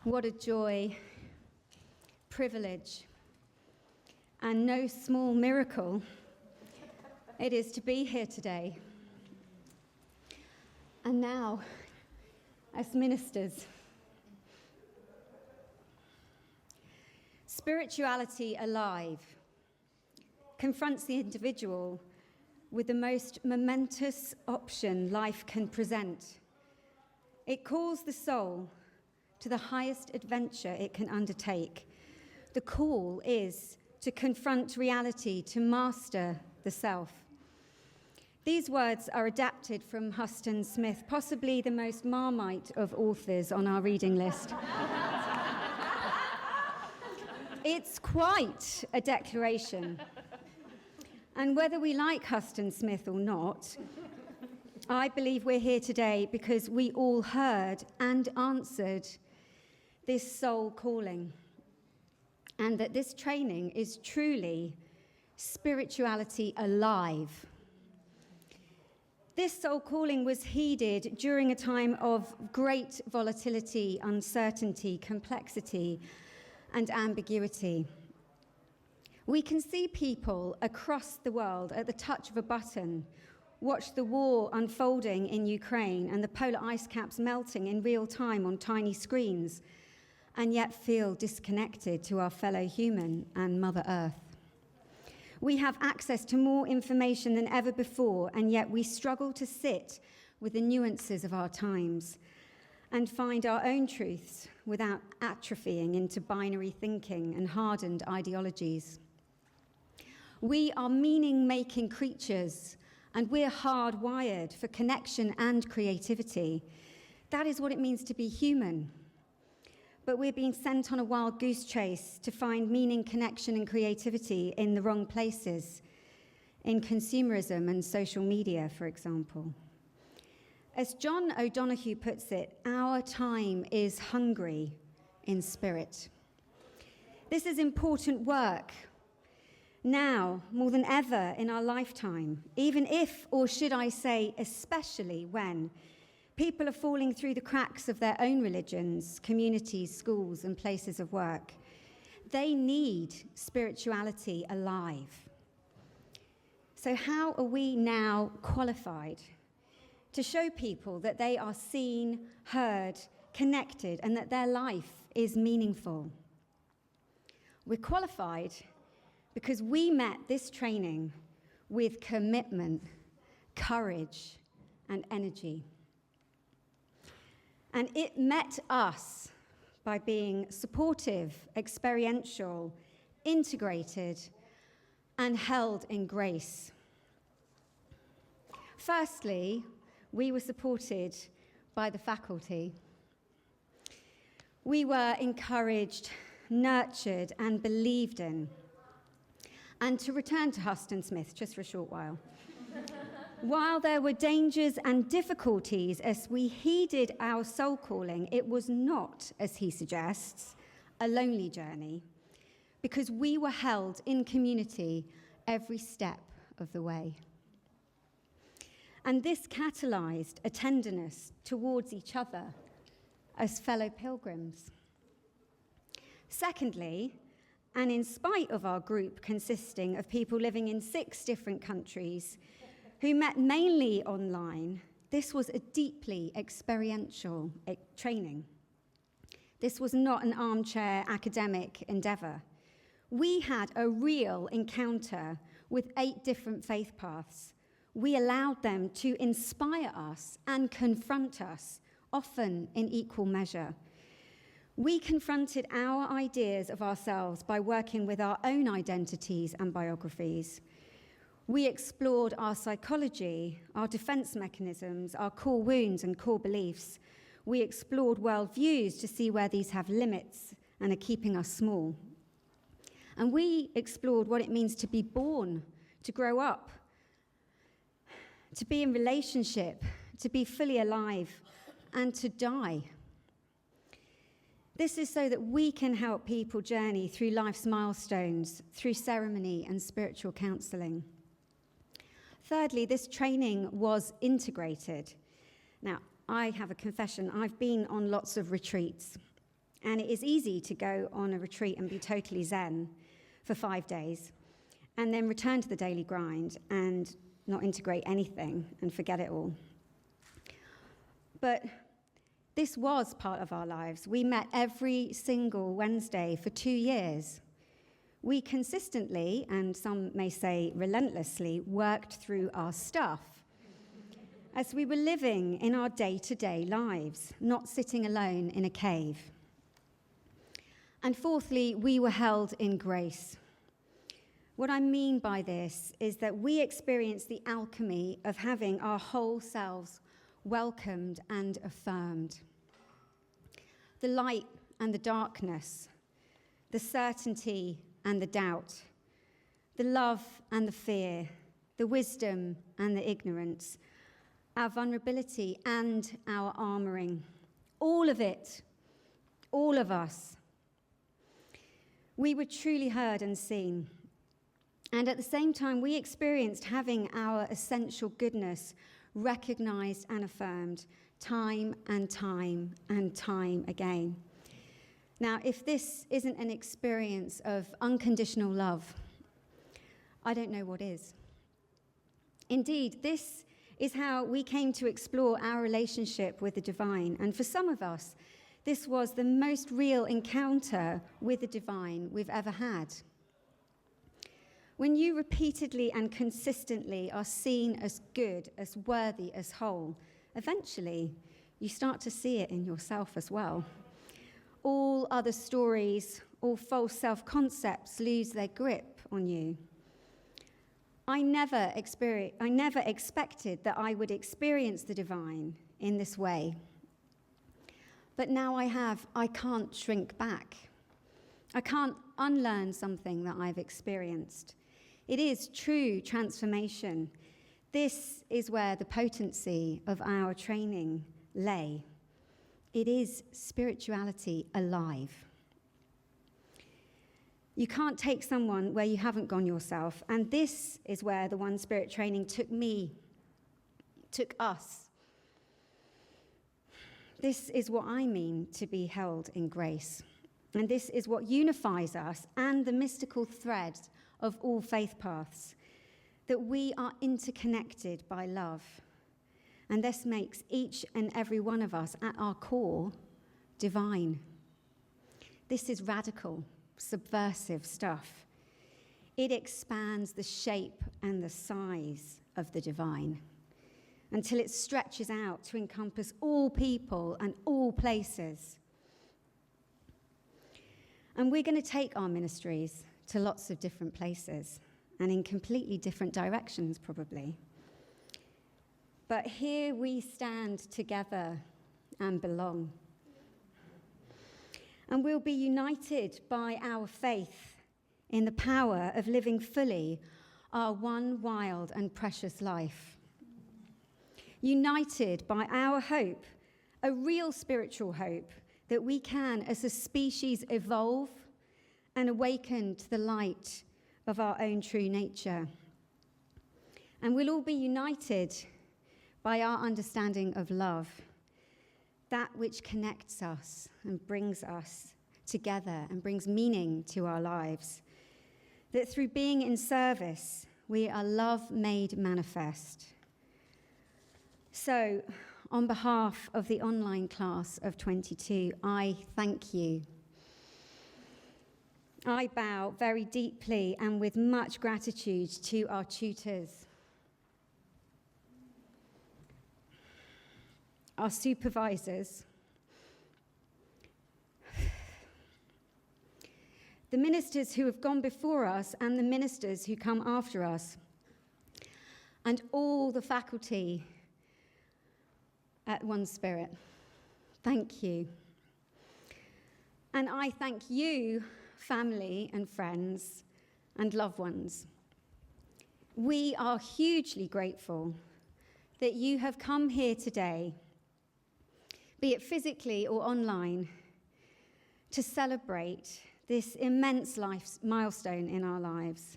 What a joy, privilege, and no small miracle it is to be here today. And now, as ministers, spirituality alive confronts the individual with the most momentous option life can present. It calls the soul to the highest adventure it can undertake. The call is to confront reality, to master the self. These words are adapted from Huston Smith, possibly the most Marmite of authors on our reading list. It's quite a declaration. And whether we like Huston Smith or not, I believe we're here today because we all heard and answered this soul calling, and that this training is truly spirituality alive. This soul calling was heeded during a time of great volatility, uncertainty, complexity, and ambiguity. We can see people across the world at the touch of a button, watch the war unfolding in Ukraine and the polar ice caps melting in real time on tiny screens, and yet feel disconnected to our fellow human and Mother Earth. We have access to more information than ever before, and yet we struggle to sit with the nuances of our times and find our own truths without atrophying into binary thinking and hardened ideologies. We are meaning-making creatures, and we're hardwired for connection and creativity. That is what it means to be human. But we're being sent on a wild goose chase to find meaning, connection, and creativity in the wrong places, in consumerism and social media, for example. As John O'Donoghue puts it, our time is hungry in spirit. This is important work now, more than ever in our lifetime, even if, or should I say, especially when, people are falling through the cracks of their own religions, communities, schools, and places of work. They need spirituality alive. So how are we now qualified to show people that they are seen, heard, connected, and that their life is meaningful? We're qualified because we met this training with commitment, courage, and energy. And it met us by being supportive, experiential, integrated, and held in grace. Firstly, we were supported by the faculty. We were encouraged, nurtured, and believed in. And to return to Huston Smith just for a short while, while there were dangers and difficulties as we heeded our soul calling, it was not, as he suggests, a lonely journey, because we were held in community every step of the way. And this catalyzed a tenderness towards each other as fellow pilgrims. Secondly, and in spite of our group consisting of people living in 6 different countries who met mainly online, this was a deeply experiential training. This was not an armchair academic endeavor. We had a real encounter with 8 different faith paths. We allowed them to inspire us and confront us, often in equal measure. We confronted our ideas of ourselves by working with our own identities and biographies. We explored our psychology, our defense mechanisms, our core wounds and core beliefs. We explored worldviews to see where these have limits and are keeping us small. And we explored what it means to be born, to grow up, to be in relationship, to be fully alive, and to die. This is so that we can help people journey through life's milestones, through ceremony and spiritual counselling. Thirdly, this training was integrated. Now, I have a confession. I've been on lots of retreats, And it is easy to go on a retreat and be totally zen for 5 days and then return to the daily grind and not integrate anything and forget it all. But this was part of our lives. We met every single Wednesday for 2 years. We consistently, and some may say relentlessly, worked through our stuff as we were living in our day-to-day lives, not sitting alone in a cave. And fourthly, we were held in grace. What I mean by this is that we experienced the alchemy of having our whole selves welcomed and affirmed. The light and the darkness, the certainty and the doubt, the love and the fear, the wisdom and the ignorance, our vulnerability and our armoring. All of it, all of us. We were truly heard and seen. And at the same time, we experienced having our essential goodness recognized and affirmed time and time and time again. Now, if this isn't an experience of unconditional love, I don't know what is. Indeed, this is how we came to explore our relationship with the divine. And for some of us, this was the most real encounter with the divine we've ever had. When you repeatedly and consistently are seen as good, as worthy, as whole, eventually you start to see it in yourself as well. All other stories, all false self-concepts lose their grip on you. I never expected that I would experience the divine in this way. But now I can't shrink back. I can't unlearn something that I've experienced. It is true transformation. This is where the potency of our training lay. It is spirituality alive. You can't take someone where you haven't gone yourself, and this is where the OneSpirit training took us. This is what I mean to be held in grace. And this is what unifies us and the mystical thread of all faith paths, that we are interconnected by love. And this makes each and every one of us at our core divine. This is radical, subversive stuff. It expands the shape and the size of the divine until it stretches out to encompass all people and all places. And we're going to take our ministries to lots of different places and in completely different directions, probably. But here we stand together and belong. And we'll be united by our faith in the power of living fully our one wild and precious life. United by our hope, a real spiritual hope, that we can, as a species, evolve and awaken to the light of our own true nature. And we'll all be united by our understanding of love, that which connects us and brings us together and brings meaning to our lives. That through being in service, we are love made manifest. So, on behalf of the online class of 22, I thank you. I bow very deeply and with much gratitude to our tutors, our supervisors, the ministers who have gone before us and the ministers who come after us, and all the faculty at OneSpirit. Thank you. And I thank you, family and friends and loved ones. We are hugely grateful that you have come here today, be it physically or online, to celebrate this immense life milestone in our lives,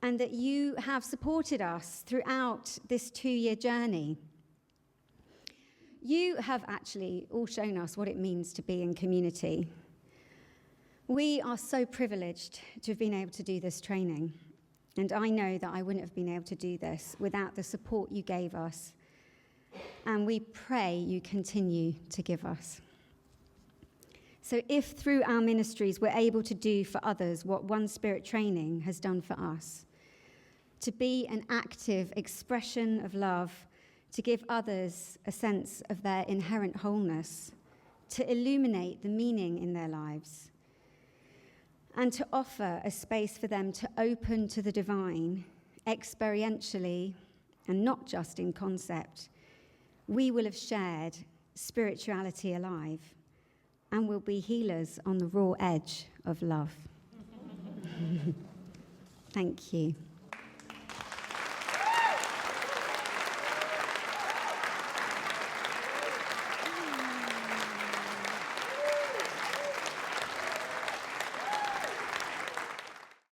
and that you have supported us throughout this 2-year journey. You have actually all shown us what it means to be in community. We are so privileged to have been able to do this training. And I know that I wouldn't have been able to do this without the support you gave us. And we pray you continue to give us. So if through our ministries we're able to do for others what OneSpirit training has done for us, to be an active expression of love, to give others a sense of their inherent wholeness, to illuminate the meaning in their lives, and to offer a space for them to open to the divine, experientially and not just in concept, we will have shared spirituality alive and will be healers on the raw edge of love. Thank you.